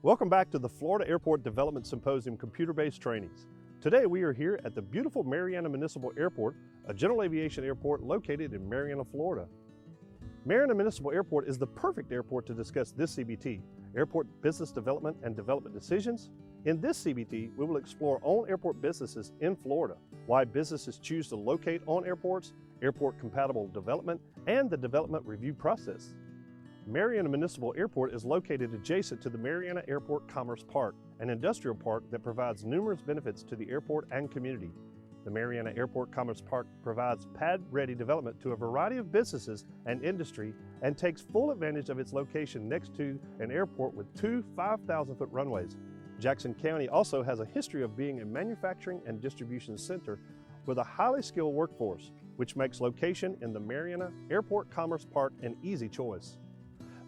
Welcome back to the Florida Airport Development Symposium Computer-Based Trainings. Today we are here at the beautiful Marianna Municipal Airport, a general aviation airport located in Marianna, Florida. Marianna Municipal Airport is the perfect airport to discuss this CBT, Airport Business Development and Development Decisions. In this CBT, we will explore on-airport businesses in Florida, why businesses choose to locate on airports, airport-compatible development, and the development review process. Marianna Municipal Airport is located adjacent to the Marianna Airport Commerce Park, an industrial park that provides numerous benefits to the airport and community. The Marianna Airport Commerce Park provides pad-ready development to a variety of businesses and industry and takes full advantage of its location next to an airport with two 5,000-foot runways. Jackson County also has a history of being a manufacturing and distribution center with a highly skilled workforce, which makes location in the Marianna Airport Commerce Park an easy choice.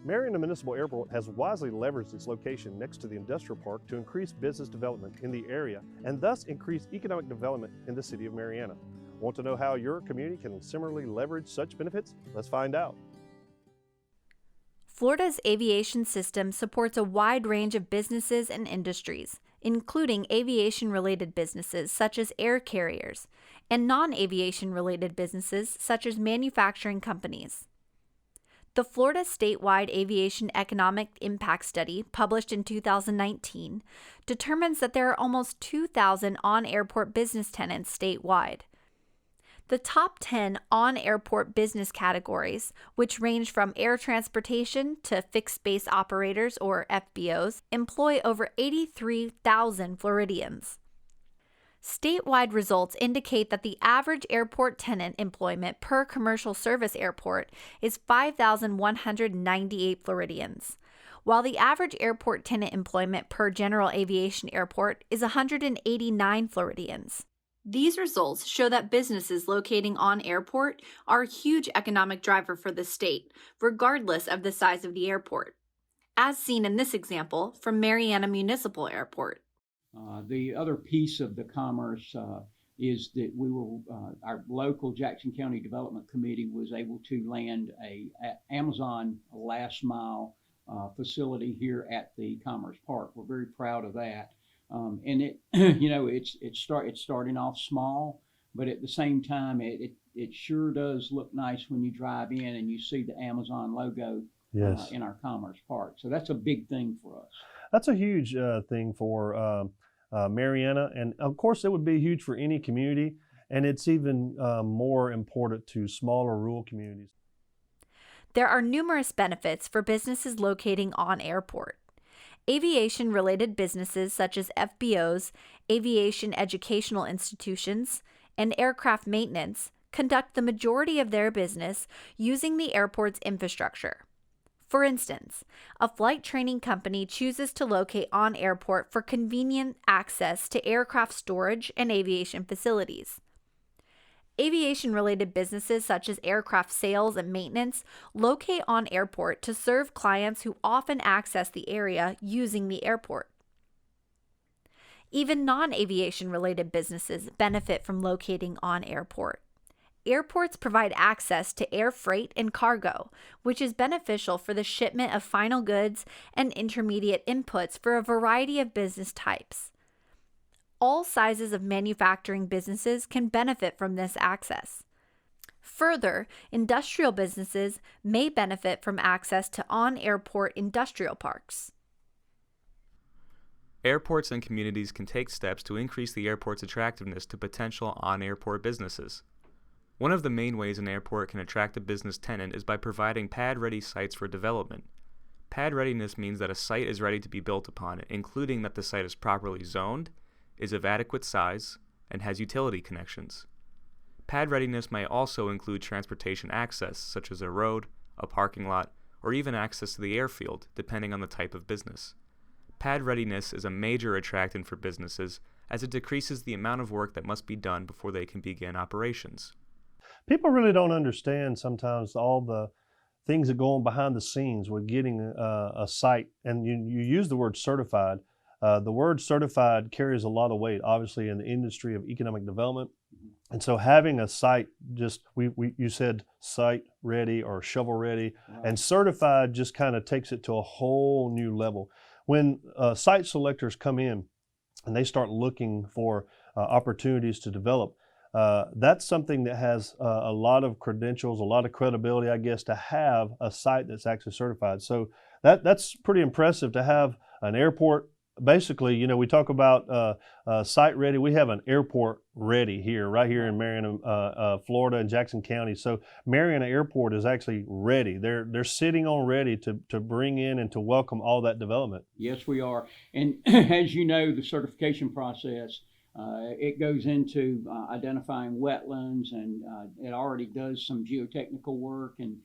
Marianna Municipal Airport has wisely leveraged its location next to the industrial park to increase business development in the area and thus increase economic development in the city of Marianna. Want to know how your community can similarly leverage such benefits? Let's find out. Florida's aviation system supports a wide range of businesses and industries, including aviation-related businesses such as air carriers, and non-aviation-related businesses such as manufacturing companies. The Florida Statewide Aviation Economic Impact Study, published in 2019, determines that there are almost 2,000 on-airport business tenants statewide. The top 10 on-airport business categories, which range from air transportation to fixed-base operators or FBOs, employ over 83,000 Floridians. Statewide results indicate that the average airport tenant employment per commercial service airport is 5,198 Floridians, while the average airport tenant employment per general aviation airport is 189 Floridians. These results show that businesses locating on airport are a huge economic driver for the state, regardless of the size of the airport, as seen in this example from Marianna Municipal Airport. The other piece of the commerce is that our local Jackson County Development Committee was able to land a Amazon last mile facility here at the Commerce Park. We're very proud of that. And it, it's starting off small, but at the same time, it sure does look nice when you drive in and you see the Amazon logo in our Commerce Park. So that's a big thing for us. That's a huge thing for Marianna, and of course it would be huge for any community, and it's even more important to smaller rural communities. There are numerous benefits for businesses locating on airport. Aviation-related businesses such as FBOs, aviation educational institutions, and aircraft maintenance conduct the majority of their business using the airport's infrastructure. For instance, a flight training company chooses to locate on airport for convenient access to aircraft storage and aviation facilities. Aviation-related businesses such as aircraft sales and maintenance locate on airport to serve clients who often access the area using the airport. Even non-aviation-related businesses benefit from locating on airport. Airports provide access to air freight and cargo, which is beneficial for the shipment of final goods and intermediate inputs for a variety of business types. All sizes of manufacturing businesses can benefit from this access. Further, industrial businesses may benefit from access to on-airport industrial parks. Airports and communities can take steps to increase the airport's attractiveness to potential on-airport businesses. One of the main ways an airport can attract a business tenant is by providing pad-ready sites for development. Pad readiness means that a site is ready to be built upon, including that the site is properly zoned, is of adequate size, and has utility connections. Pad readiness may also include transportation access, such as a road, a parking lot, or even access to the airfield, depending on the type of business. Pad readiness is a major attractant for businesses, as it decreases the amount of work that must be done before they can begin operations. People really don't understand sometimes all the things that go on behind the scenes with getting a site, and you use the word certified. The word certified carries a lot of weight, obviously, in the industry of economic development. And so having a site, you said site ready or shovel ready, right, and certified just kind of takes it to a whole new level. when site selectors come in and they start looking for opportunities to develop, that's something that has a lot of credentials, a lot of credibility, I guess, to have a site that's actually certified. So that's pretty impressive to have an airport. Basically, you know, we talk about site ready. We have an airport ready here, right here in Marianna, Florida, and Jackson County. So Marianna Airport is actually ready. They're sitting on ready to bring in and to welcome all that development. Yes, we are. And as you know, the certification process, it goes into identifying wetlands, and it already does some geotechnical work, and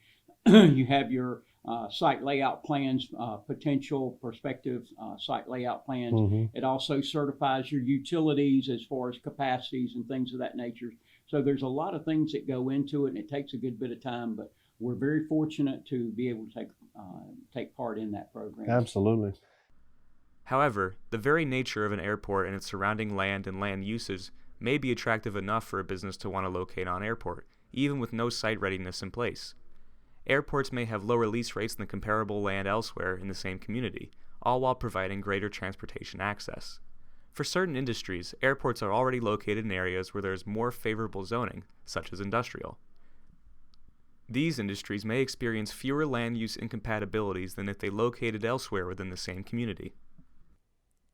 you have your site layout plans, potential prospective site layout plans. Mm-hmm. It also certifies your utilities as far as capacities and things of that nature. So there's a lot of things that go into it, and it takes a good bit of time, but we're very fortunate to be able to take part in that program. Absolutely. However, the very nature of an airport and its surrounding land and land uses may be attractive enough for a business to want to locate on airport, even with no site readiness in place. Airports may have lower lease rates than comparable land elsewhere in the same community, all while providing greater transportation access. For certain industries, airports are already located in areas where there is more favorable zoning, such as industrial. These industries may experience fewer land use incompatibilities than if they located elsewhere within the same community.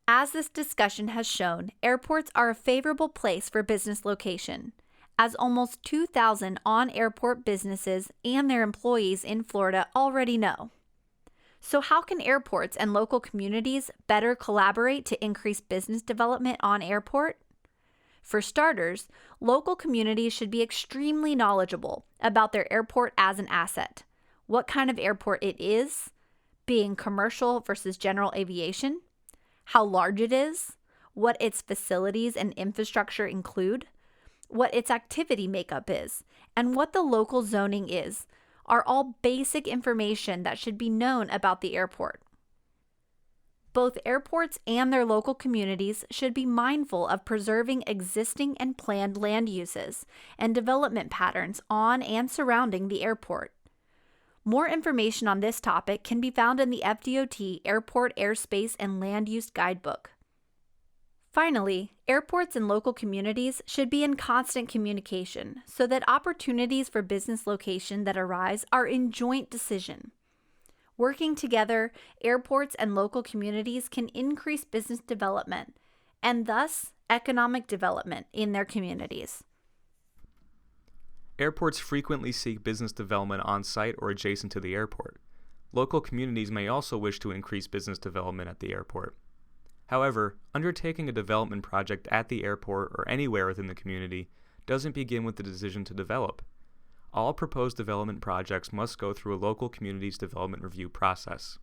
As this discussion has shown, airports are a favorable place for business location, as almost 2,000 on-airport businesses and their employees in Florida already know. So how can airports and local communities better collaborate to increase business development on airport? For starters, local communities should be extremely knowledgeable about their airport as an asset, what kind of airport it is, being commercial versus general aviation, how large it is, what its facilities and infrastructure include, what its activity makeup is, and what the local zoning is, are all basic information that should be known about the airport. Both airports and their local communities should be mindful of preserving existing and planned land uses and development patterns on and surrounding the airport. More information on this topic can be found in the FDOT Airport Airspace and Land Use Guidebook. Finally, airports and local communities should be in constant communication so that opportunities for business location that arise are in joint decision. Working together, airports and local communities can increase business development and thus economic development in their communities. Airports frequently seek business development on-site or adjacent to the airport. Local communities may also wish to increase business development at the airport. However, undertaking a development project at the airport or anywhere within the community doesn't begin with the decision to develop. All proposed development projects must go through a local community's development review process.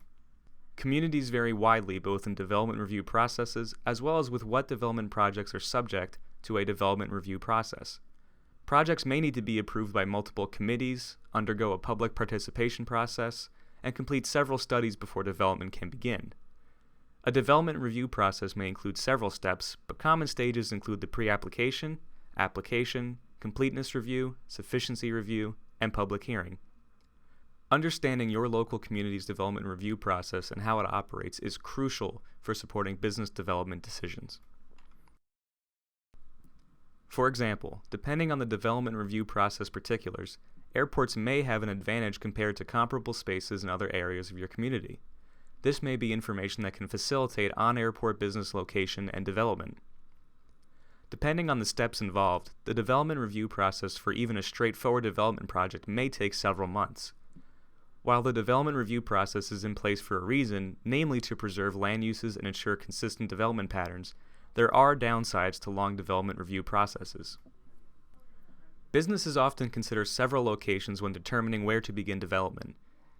Communities vary widely both in development review processes as well as with what development projects are subject to a development review process. Projects may need to be approved by multiple committees, undergo a public participation process, and complete several studies before development can begin. A development review process may include several steps, but common stages include the pre-application, application, completeness review, sufficiency review, and public hearing. Understanding your local community's development review process and how it operates is crucial for supporting business development decisions. For example, depending on the development review process particulars, airports may have an advantage compared to comparable spaces in other areas of your community. This may be information that can facilitate on-airport business location and development. Depending on the steps involved, the development review process for even a straightforward development project may take several months. While the development review process is in place for a reason, namely to preserve land uses and ensure consistent development patterns, there are downsides to long development review processes. Businesses often consider several locations when determining where to begin development.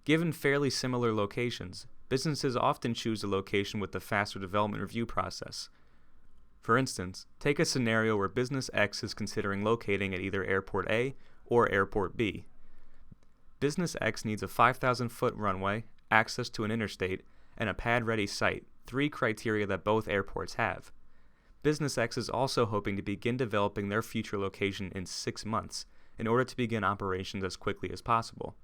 Given fairly similar locations, businesses often choose a location with a faster development review process. For instance, take a scenario where Business X is considering locating at either Airport A or Airport B. Business X needs a 5,000-foot runway, access to an interstate, and a pad-ready site, 3 criteria that both airports have. Business X is also hoping to begin developing their future location in 6 months in order to begin operations as quickly as possible.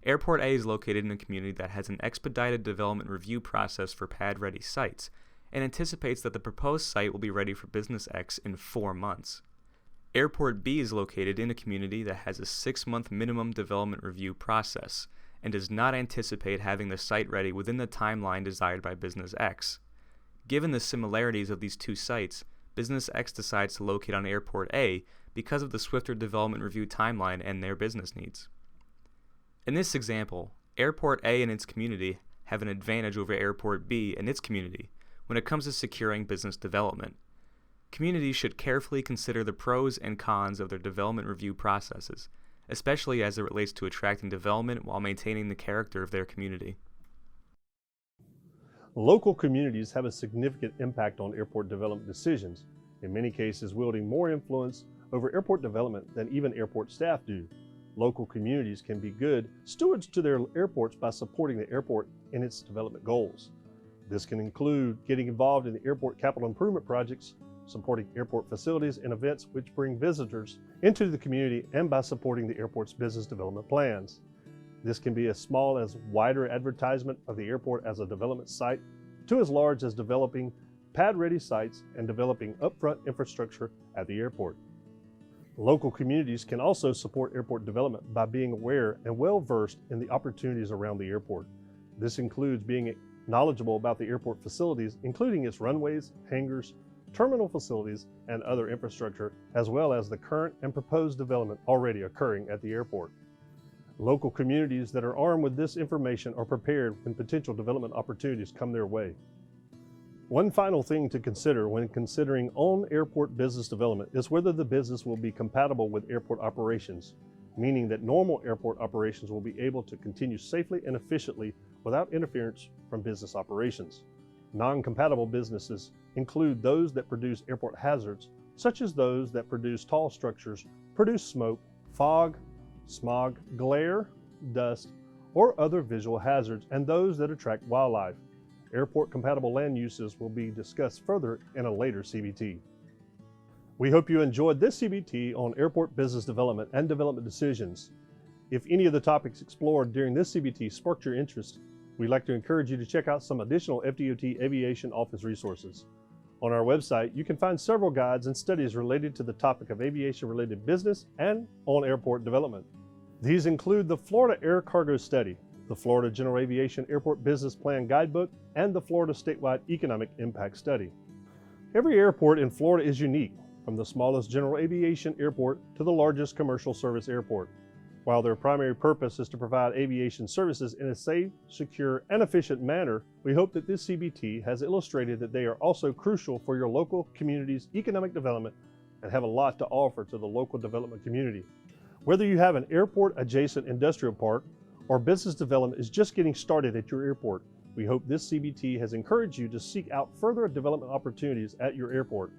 Airport A is located in a community that has an expedited development review process for pad-ready sites and anticipates that the proposed site will be ready for Business X in 4 months. Airport B is located in a community that has a 6-month minimum development review process and does not anticipate having the site ready within the timeline desired by Business X. Given the similarities of these two sites, Business X decides to locate on Airport A because of the swifter development review timeline and their business needs. In this example, Airport A and its community have an advantage over Airport B and its community when it comes to securing business development. Communities should carefully consider the pros and cons of their development review processes, especially as it relates to attracting development while maintaining the character of their community. Local communities have a significant impact on airport development decisions, in many cases wielding more influence over airport development than even airport staff do. Local communities can be good stewards to their airports by supporting the airport in its development goals. This can include getting involved in the airport capital improvement projects, supporting airport facilities and events which bring visitors into the community, and by supporting the airport's business development plans. This can be as small as wider advertisement of the airport as a development site to as large as developing pad-ready sites and developing upfront infrastructure at the airport. Local communities can also support airport development by being aware and well-versed in the opportunities around the airport. This includes being knowledgeable about the airport facilities, including its runways, hangars, terminal facilities, and other infrastructure, as well as the current and proposed development already occurring at the airport. Local communities that are armed with this information are prepared when potential development opportunities come their way. One final thing to consider when considering on-airport business development is whether the business will be compatible with airport operations, meaning that normal airport operations will be able to continue safely and efficiently without interference from business operations. Non-compatible businesses include those that produce airport hazards, such as those that produce tall structures, produce smoke, fog, smog, glare, dust, or other visual hazards, and those that attract wildlife. Airport-compatible land uses will be discussed further in a later CBT. We hope you enjoyed this CBT on airport business development and development decisions. If any of the topics explored during this CBT sparked your interest, we'd like to encourage you to check out some additional FDOT Aviation Office resources. On our website, you can find several guides and studies related to the topic of aviation-related business and on-airport development. These include the Florida Air Cargo Study, the Florida General Aviation Airport Business Plan Guidebook, and the Florida Statewide Economic Impact Study. Every airport in Florida is unique, from the smallest general aviation airport to the largest commercial service airport. While their primary purpose is to provide aviation services in a safe, secure, and efficient manner, we hope that this CBT has illustrated that they are also crucial for your local community's economic development and have a lot to offer to the local development community. Whether you have an airport-adjacent industrial park or business development is just getting started at your airport, we hope this CBT has encouraged you to seek out further development opportunities at your airport.